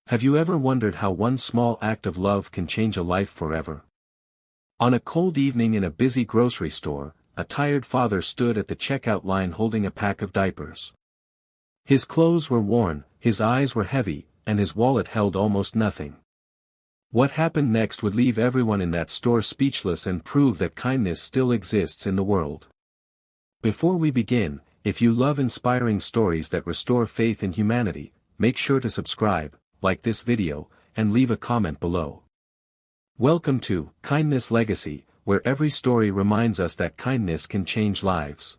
Have you ever wondered how one small act of love can change a life forever? On a cold evening in a busy grocery store, a tired father stood at the checkout line holding a pack of diapers. His clothes were worn, his eyes were heavy, and his wallet held almost nothing. What happened next would leave everyone in that store speechless and prove that kindness still exists in the world. Before we begin, if you love inspiring stories that restore faith in humanity, make sure to subscribe, like this video, and leave a comment below. Welcome to Kindness Legacy, where every story reminds us that kindness can change lives.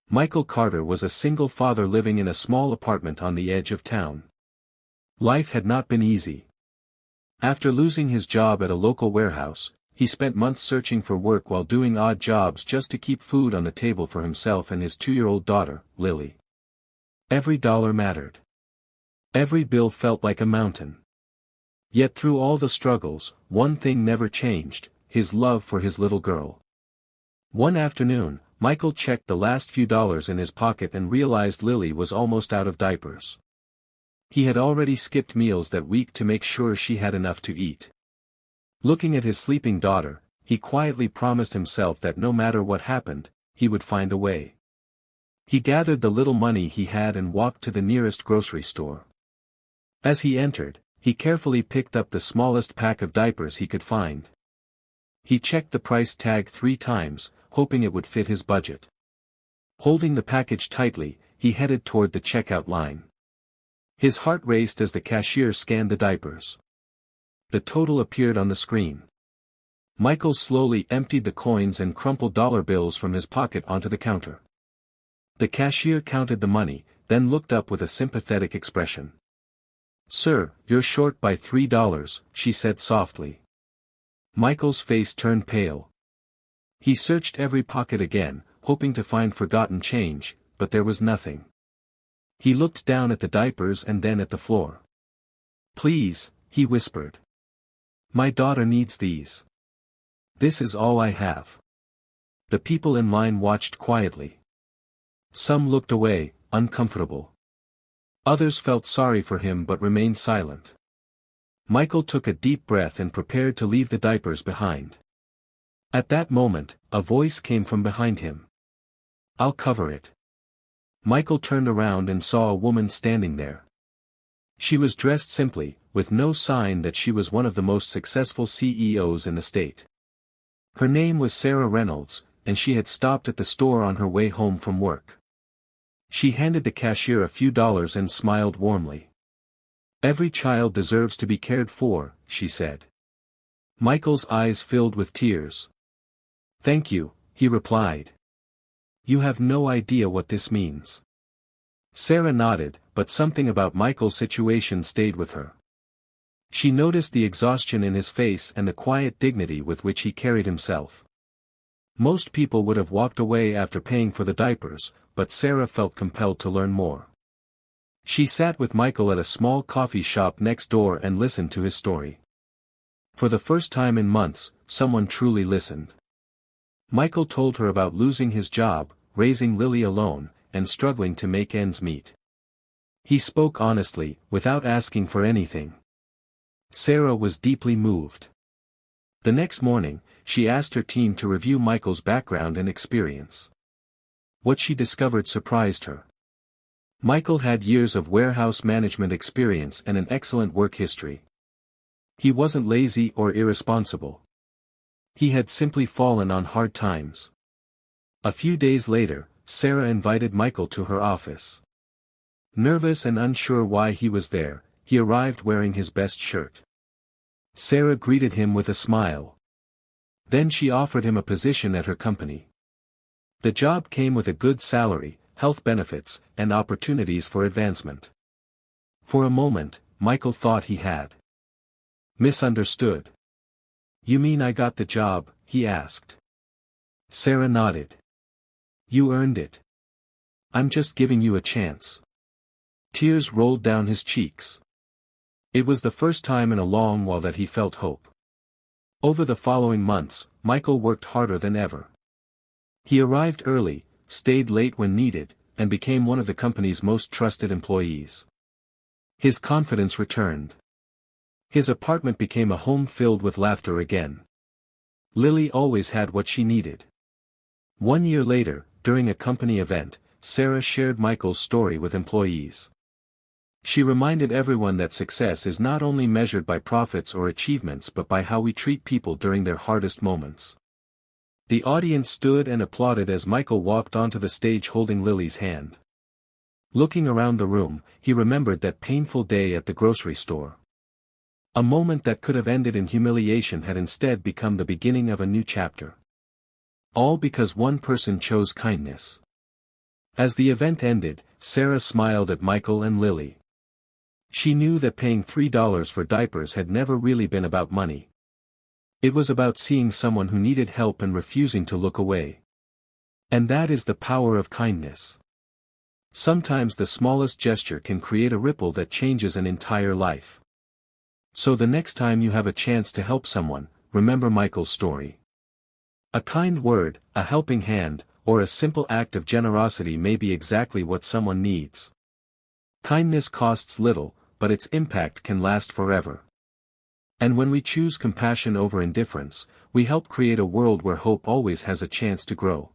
Michael Carter was a single father living in a small apartment on the edge of town. Life had not been easy. After losing his job at a local warehouse, he spent months searching for work while doing odd jobs just to keep food on the table for himself and his 2-year-old daughter, Lily. Every dollar mattered. Every bill felt like a mountain. Yet through all the struggles, one thing never changed: his love for his little girl. One afternoon, Michael checked the last few dollars in his pocket and realized Lily was almost out of diapers. He had already skipped meals that week to make sure she had enough to eat. Looking at his sleeping daughter, he quietly promised himself that no matter what happened, he would find a way. He gathered the little money he had and walked to the nearest grocery store. As he entered, he carefully picked up the smallest pack of diapers he could find. He checked the price tag 3 times, hoping it would fit his budget. Holding the package tightly, he headed toward the checkout line. His heart raced as the cashier scanned the diapers. The total appeared on the screen. Michael slowly emptied the coins and crumpled dollar bills from his pocket onto the counter. The cashier counted the money, then looked up with a sympathetic expression. "Sir, you're short by $3, she said softly. Michael's face turned pale. He searched every pocket again, hoping to find forgotten change, but there was nothing. He looked down at the diapers and then at the floor. "Please," he whispered. "My daughter needs these. This is all I have." The people in line watched quietly. Some looked away, uncomfortable. Others felt sorry for him but remained silent. Michael took a deep breath and prepared to leave the diapers behind. At that moment, a voice came from behind him. "I'll cover it." Michael turned around and saw a woman standing there. She was dressed simply, with no sign that she was one of the most successful CEOs in the state. Her name was Sarah Reynolds, and she had stopped at the store on her way home from work. She handed the cashier a few dollars and smiled warmly. "Every child deserves to be cared for," she said. Michael's eyes filled with tears. "Thank you," he replied. "You have no idea what this means." Sarah nodded, but something about Michael's situation stayed with her. She noticed the exhaustion in his face and the quiet dignity with which he carried himself. Most people would have walked away after paying for the diapers, but Sarah felt compelled to learn more. She sat with Michael at a small coffee shop next door and listened to his story. For the first time in months, someone truly listened. Michael told her about losing his job, raising Lily alone, and struggling to make ends meet. He spoke honestly, without asking for anything. Sarah was deeply moved. The next morning, she asked her team to review Michael's background and experience. What she discovered surprised her. Michael had years of warehouse management experience and an excellent work history. He wasn't lazy or irresponsible. He had simply fallen on hard times. A few days later, Sarah invited Michael to her office. Nervous and unsure why he was there, he arrived wearing his best shirt. Sarah greeted him with a smile. Then she offered him a position at her company. The job came with a good salary, health benefits, and opportunities for advancement. For a moment, Michael thought he had misunderstood. "You mean I got the job?" he asked. Sarah nodded. "You earned it. I'm just giving you a chance." Tears rolled down his cheeks. It was the first time in a long while that he felt hope. Over the following months, Michael worked harder than ever. He arrived early, stayed late when needed, and became one of the company's most trusted employees. His confidence returned. His apartment became a home filled with laughter again. Lily always had what she needed. 1 year later, during a company event, Sarah shared Michael's story with employees. She reminded everyone that success is not only measured by profits or achievements but by how we treat people during their hardest moments. The audience stood and applauded as Michael walked onto the stage holding Lily's hand. Looking around the room, he remembered that painful day at the grocery store. A moment that could have ended in humiliation had instead become the beginning of a new chapter. All because one person chose kindness. As the event ended, Sarah smiled at Michael and Lily. She knew that paying $3 for diapers had never really been about money. It was about seeing someone who needed help and refusing to look away. And that is the power of kindness. Sometimes the smallest gesture can create a ripple that changes an entire life. So the next time you have a chance to help someone, remember Michael's story. A kind word, a helping hand, or a simple act of generosity may be exactly what someone needs. Kindness costs little, but its impact can last forever. And when we choose compassion over indifference, we help create a world where hope always has a chance to grow.